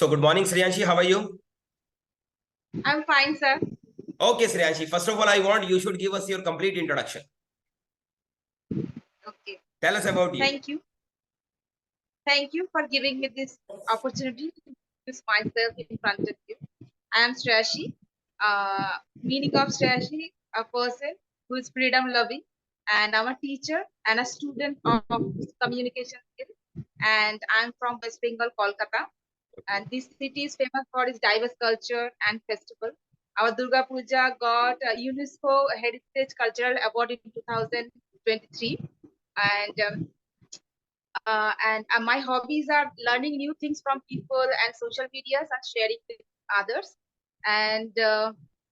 So good morning, Sriyanshi. How are you? I'm fine, sir. Okay, Sriyanshi. First of all, I want you should give us your complete introduction. Okay. Tell us about you. Thank you. Thank you for giving me this opportunity to introduce myself in front of you. I am Strashi. Meaning of Strashi, a person who is freedom loving, and I'm a teacher and a student of communication skills. And I'm from West Bengal, Kolkata. And this city is famous for its diverse culture and festival. Our Durga Puja got a UNESCO Heritage Cultural Award in 2023. And my hobbies are learning new things from people and social medias and sharing with others. And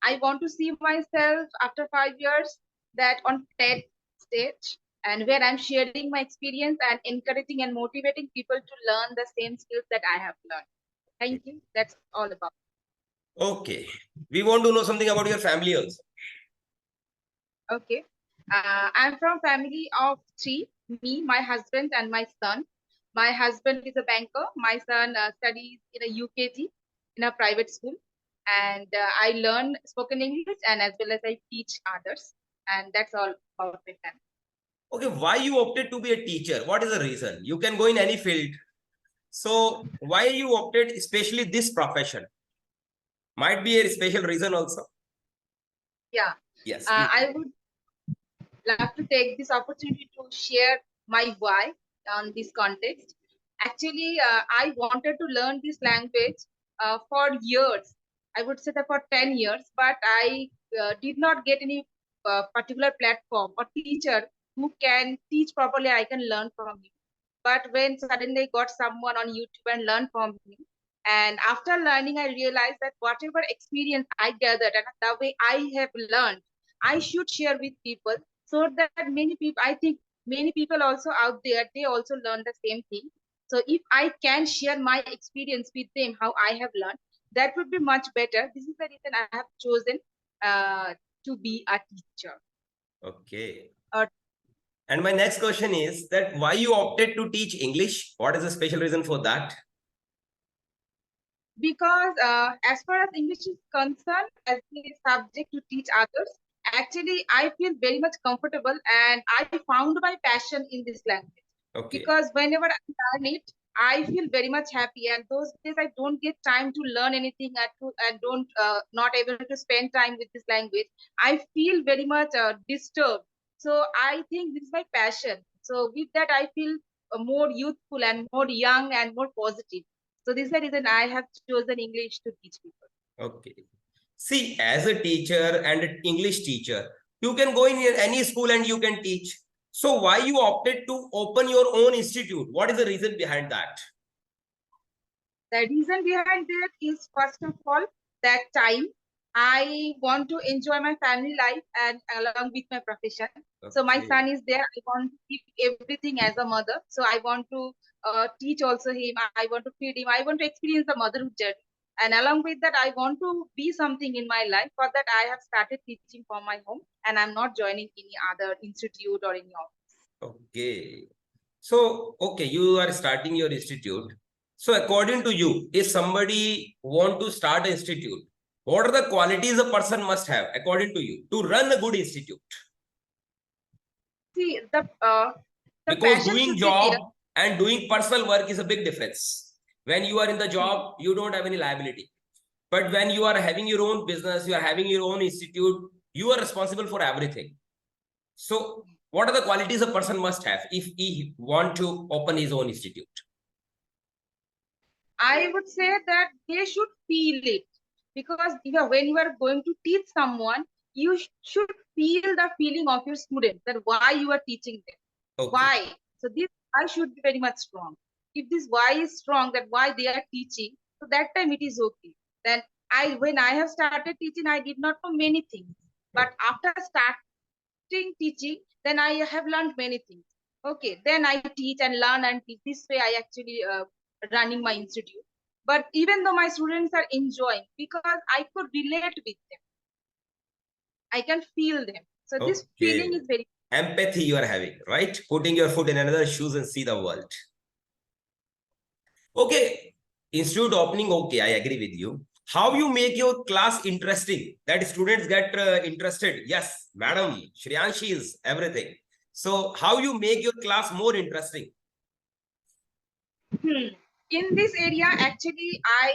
I want to see myself after 5 years that on TED stage and where I'm sharing my experience and encouraging and motivating people to learn the same skills that I have learned. Thank you. That's all about. Okay. We want to know something about your family also. Okay. I'm from family of three, me, my husband, and my son. My husband is a banker. My son studies in a UKG in a private school. And I learn spoken English and as well as I teach others. And that's all about my family. Okay, why you opted to be a teacher? What is the reason? You can go in any field. So why you opted especially this profession? Might be a special reason also. Yeah. Yes, please. I would love to take this opportunity to share my why on this context. Actually, I wanted to learn this language for years. I would say that for 10 years, but I did not get any particular platform or teacher who can teach properly. I can learn from him. But when suddenly I got someone on YouTube and learn from him, and after learning, I realized that whatever experience I gathered and the way I have learned, I should share with people so that many people, I think many people also out there, they also learn the same thing. So if I can share my experience with them, how I have learned, that would be much better. This is the reason I have chosen to be a teacher. Okay. Uh, And my next question is that why you opted to teach English? What is the special reason for that? because as far as English is concerned, as a subject to teach others, actually I feel very much comfortable and I found my passion in this language. Okay. Because whenever I learn it, I feel very much happy. And those days I don't get time to learn anything and don't not able to spend time with this language. I feel very much disturbed. So I think this is my passion. So with that, I feel more youthful and more young and more positive. So this is the reason I have chosen English to teach people. Okay. See, as a teacher and an English teacher, you can go in any school and you can teach. So why you opted to open your own institute? What is the reason behind that? The reason behind that is first of all that time. I want to enjoy my family life and along with my profession. Okay. So my son is there. I want to give everything as a mother. So I want to teach also him. I want to feed him. I want to experience the motherhood journey. And along with that, I want to be something in my life. For that, I have started teaching from my home, and I'm not joining any other institute or any office. Okay. So, okay, you are starting your institute. So according to you, if somebody want to start an institute, what are the qualities a person must have, according to you, to run a good institute? See, the Because passion doing should be there. job and doing personal work is a big difference. When you are in the job, you don't have any liability. But when you are having your own business, you are having your own institute, you are responsible for everything. So what are the qualities a person must have if he want to open his own institute? I would say that they should feel it, because when you are going to teach someone, you should feel the feeling of your students, that why you are teaching them. Okay. Why? So this why should be very much strong. If this why is strong, that why they are teaching, so that time it is okay. Then when I have started teaching, I did not know many things. But after starting teaching, then I have learned many things. Okay, then I teach and learn and teach. This way I actually running my institute. But even though my students are enjoying, because I could relate with them, I can feel them. So this feeling is very empathy you are having, right? Putting your foot in another shoes and see the world. Okay, institute opening, okay, I agree with you. How you make your class interesting, that students get interested? Yes, madam, Shriyanshi is everything. So how you make your class more interesting? In this area, actually, I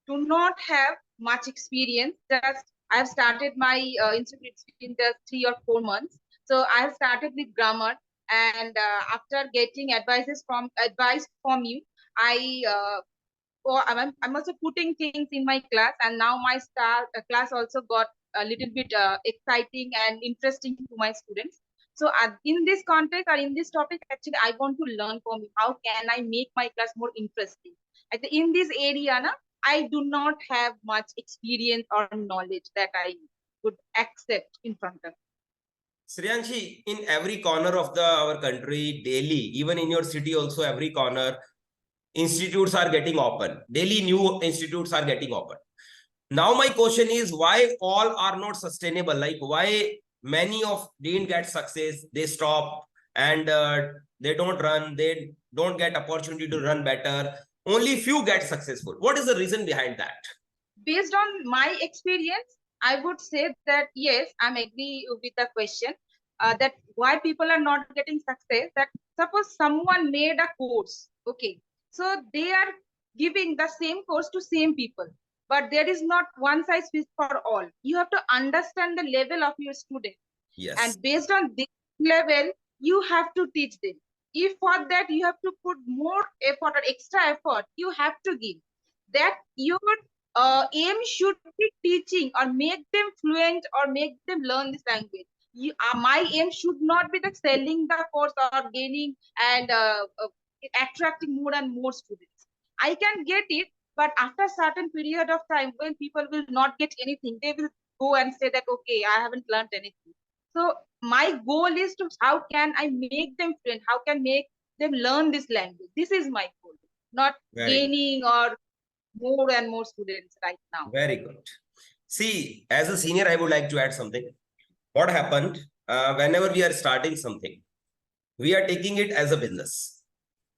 do not have much experience. Just I've started my institute in the 3 or 4 months. So I have started with grammar, and after getting advice from you, I I'm also putting things in my class, and now my class also got a little bit exciting and interesting to my students. So in this context or in this topic, actually, I want to learn from you. How can I make my class more interesting? In this area, na, I do not have much experience or knowledge that I would accept in front of. Shriyanshi, in every corner of our country, daily, even in your city also, every corner, institutes are getting open. Daily new institutes are getting open. Now my question is, why all are not sustainable? Like, why many of didn't get success, they stop, and they don't run, they don't get opportunity to run better. Only few get successful. What is the reason behind that? Based on my experience, I would say that yes, I'm agree with the question. That why people are not getting success. That suppose someone made a course, okay, so they are giving the same course to same people, but there is not one size fits for all. You have to understand the level of your student, Yes. and based on this level, you have to teach them. If for that you have to put more effort or extra effort, you have to give that. Your aim should be teaching or make them fluent or make them learn this language. My aim should not be the selling the course or gaining and attracting more and more students. I can get it, but after certain period of time, when people will not get anything, they will go and say that, okay, I haven't learned anything. So my goal is to how can I make them fluent? How can make them learn this language? This is my goal, not Very good. gaining or more and more students right now. Very good. See, as a senior, I would like to add something. What happened whenever we are starting something, we are taking it as a business.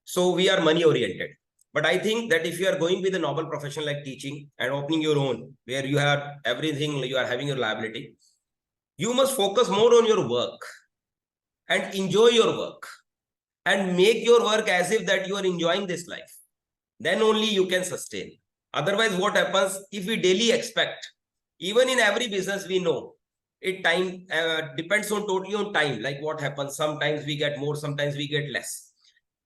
So we are money oriented. But I think that if you are going with a noble profession like teaching and opening your own, where you have everything, you are having your liability, you must focus more on your work and enjoy your work and make your work as if that you are enjoying this life. Then only you can sustain. Otherwise, what happens if we daily expect, even in every business, we know it time depends on totally on time. Like what happens, sometimes we get more, sometimes we get less.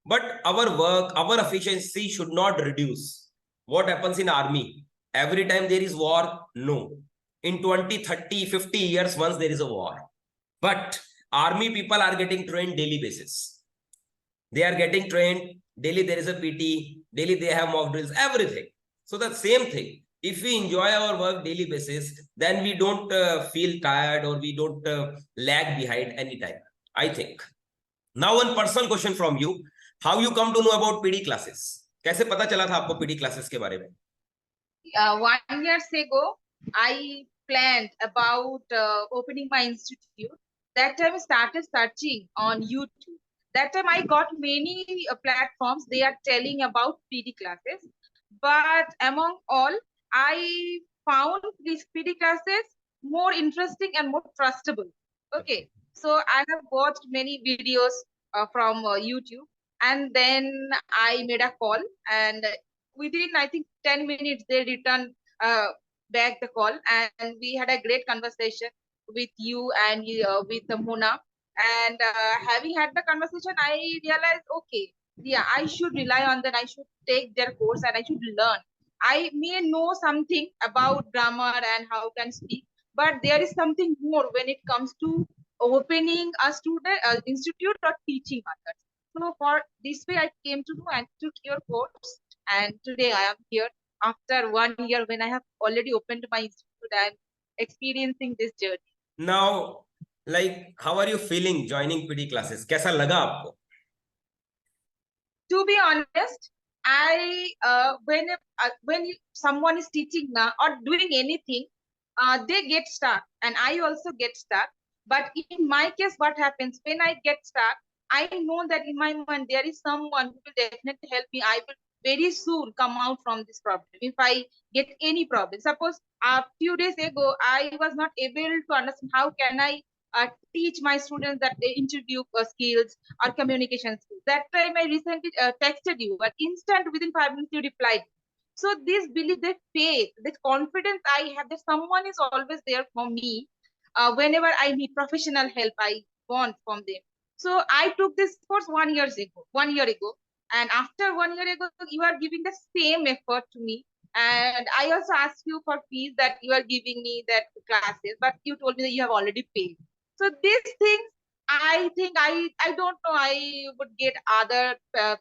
But our work, our efficiency should not reduce. What happens in army? Every time there is war? No. In 20, 30, 50 years, once there is a war. But army people are getting trained daily basis. They are getting trained daily. There is a PT, daily they have mock drills, everything. So the same thing. If we enjoy our work daily basis, then we don't feel tired or we don't lag behind anytime, I think. Now one personal question from you. How you come to know about PD classes? कैसे पता चला था आपको PD classes के बारे में? 1 year ago, I planned about opening my institute. That time I started searching on YouTube. That time I got many platforms. They are telling about PD classes. But among all, I found these PD classes more interesting and more trustable. Okay. So I have watched many videos from YouTube, and then I made a call, and within I think 10 minutes they returned back the call, and we had a great conversation with you and with Mona. And having had the conversation, I realized, okay, yeah, I should rely on that. I should take their course and I should learn. I may know something about grammar and how can speak, but there is something more when it comes to opening a student institute or teaching others. So for this way, I came to know and took your course, and today I am here after 1 year when I have already opened my institute and experiencing this journey. Now, like, how are you feeling joining PD classes? कैसा लगा आपको? To be honest, I when someone is teaching now or doing anything, they get stuck, and I also get stuck. But in my case, what happens when I get stuck? I know that in my mind there is someone who will definitely help me. I will very soon come out from this problem. If I get any problem, suppose a few days ago I was not able to understand how can I teach my students that interview skills or communication skills. That time I recently texted you, but instant within 5 minutes you replied. So this belief, that faith, this confidence I have that someone is always there for me whenever I need professional help, I want from them. So I took this course 1 year ago, and after 1 year ago, you are giving the same effort to me. And I also asked you for fees that you are giving me that classes, but you told me that you have already paid. So these things, I think I don't know I would get other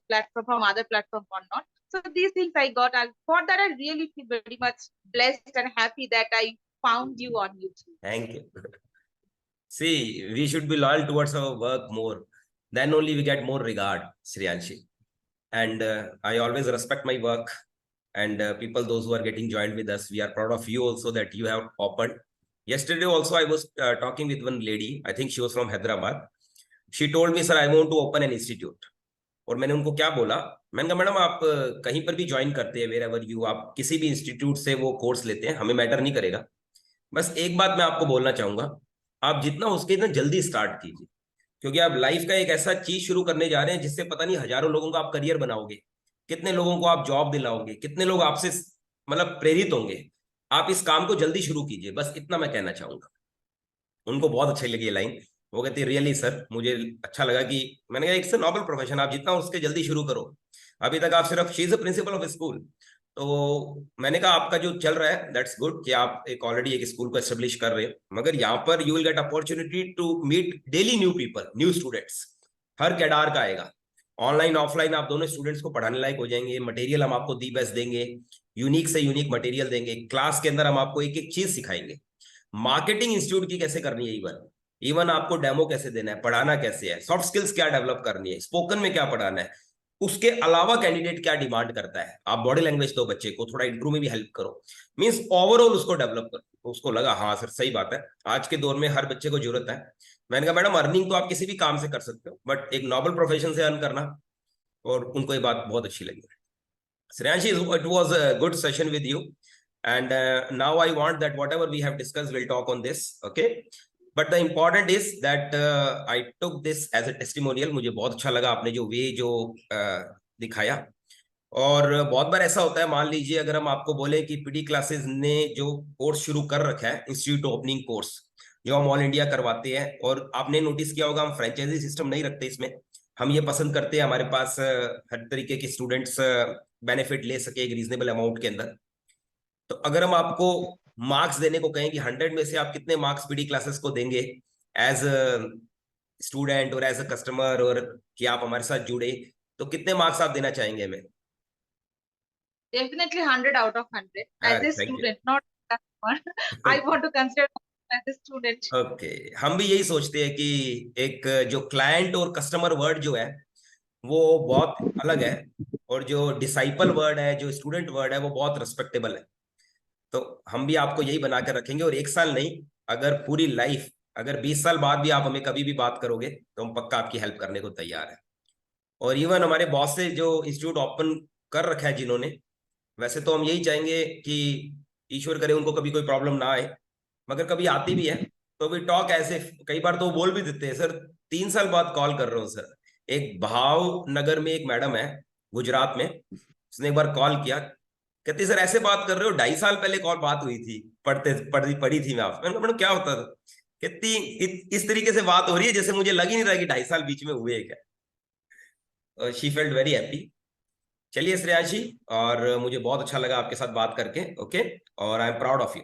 platform from other platform or not. So these things I got, and for that I really feel very much blessed and happy that I found you on YouTube. Thank you. See, we should be loyal towards our work more. Then only we get more regard, Sriyanshi. And I always respect my work. And people, those who are getting joined with us, we are proud of you also that you have opened. Yesterday also, I was talking with one lady. I think she was from Hyderabad. She told me, sir, I want to open an institute. और मैंने उनको क्या बोला, मैंने कहा madam आप कहीं पर भी ज्वाइन करते हैं, वेर एवर यू, आप किसी भी इंस्टीट्यूट से वो कोर्स लेते हैं, हमें मैटर नहीं करेगा. बस एक बात मैं आपको बोलना चाहूंगा, आप जितना उसके इतना जल्दी स्टार्ट कीजिए, क्योंकि आप लाइफ का एक ऐसा चीज शुरू करने जा रहे हैं जिससे पता नहीं हजारों लोगों का आप करियर बनाओगे, कितने लोगों को आप जॉब दिलाओगे, कितने लोग आपसे मतलब प्रेरित होंगे. आप इस काम को जल्दी शुरू कीजिए, बस इतना मैं कहना चाहूंगा. उनको बहुत अच्छी लगी ये लाइन. वो कहती है रियली सर, मुझे अच्छा लगा कि, मैंने कहा इट्स अ नोबल प्रोफेशन, आप जितना उसके जल्दी शुरू करो. अभी तक आप सिर्फ she is a principle of school. तो मैंने कहा आपका जो चल रहा है दैट्स गुड कि आप एक ऑलरेडी एक स्कूल को एस्टेब्लिश कर रहे हो, मगर यहाँ पर you will get opportunity to meet daily new people, new students. हर कैडार का आएगा, ऑनलाइन ऑफलाइन आप दोनों स्टूडेंट्स को पढ़ाने लायक हो जाएंगे. मटेरियल हम आपको दी बेस्ट देंगे, यूनिक से यूनिक मटेरियल देंगे. क्लास के अंदर हम आपको एक एक चीज सिखाएंगे. मार्केटिंग इंस्टीट्यूट की कैसे करनी है, इवन आपको डेमो कैसे देना है, पढ़ाना कैसे है, सॉफ्ट स्किल्स क्या डेवलप करनी है, स्पोकन में क्या पढ़ाना है, उसके अलावा कैंडिडेट क्या डिमांड करता है, आप बॉडी लैंग्वेज दो बच्चे को, थोड़ा इंप्रूव में भी हेल्प करो, मींस ओवरऑल उसको डेवलप करो. उसको लगा हाँ सर सही बात है, आज के दौर में हर बच्चे को जरूरत है. मैंने कहा मैडम अर्निंग तो आप किसी भी काम से कर सकते हो, बट एक नोबल प्रोफेशन से अर्न करना. और उनको ये बात बहुत अच्छी लगी. Shreyanshi, it was a good session with you, and now I want that whatever we have discussed, we'll talk on this, okay? But the important is that I took this as a testimonial. मुझे बहुत अच्छा लगा आपने जो वे जो दिखाया. और बहुत बार ऐसा होता है, मान लीजिए अगर हम आपको बोले कि पीडी क्लासेस ने जो कोर्स शुरू कर रखा है, इंस्टीट्यूट ओपनिंग कोर्स जो हम ऑल इंडिया करवाते हैं, और आपने नोटिस किया होगा हम फ्रेंचाइजी सिस्टम नहीं रखते इसमें. हम ये पसंद करते हैं हमारे पास हर तरीके के स्टूडेंट्स बेनिफिट ले सके एक रीजनेबल अमाउंट के अंदर. तो अगर हम आपको मार्क्स देने को कहें कि 100 में से आप कितने मार्क्स पीडी क्लासेस को देंगे एज अ स्टूडेंट और एज अ कस्टमर, और कि आप हमारे साथ जुड़े, तो कितने मार्क्स आप देना चाहेंगे हमें? Definitely 100 out of 100 as a thank student, not as one. I want to consider as a student. Okay, हम भी यही सोचते हैं कि एक जो क्लाइंट और कस्टमर वर्ड जो है वो बहुत अलग है, और जो डिसाइपल वर्ड है, जो स्टूडेंट वर्ड है, वो बहुत रिस्पेक्टेबल है. तो हम भी आपको यही बना कर रखेंगे, और एक साल नहीं, अगर पूरी लाइफ, अगर 20 साल बाद भी आप हमें कभी भी बात करोगे तो हम पक्का आपकी हेल्प करने को तैयार है. और इवन हमारे बॉस से जो इंस्टीट्यूट ओपन कर रखा है जिन्होंने, वैसे तो हम यही चाहेंगे कि ईश्वर करे उनको कभी कोई प्रॉब्लम ना आए, मगर कभी आती भी है तो वी टॉक ऐसे. कई बार तो वो बोल भी देते हैं सर 3 साल बाद कॉल कर रहा हूँ सर. एक भावनगर में एक मैडम है गुजरात में, उसने एक बार कॉल किया, कहती सर ऐसे बात कर रहे हो, 2.5 साल पहले कॉल बात हुई थी, पढ़ी थी मैं आपसे. मैंने कहा मैडम क्या होता था? कहती इस तरीके से बात हो रही है जैसे मुझे लग ही नहीं रहा कि 2.5 साल बीच में हुए क्या. She felt very happy. चलिए श्रेयांशी, और मुझे बहुत अच्छा लगा आपके साथ बात करके. ओके, और I am proud of you.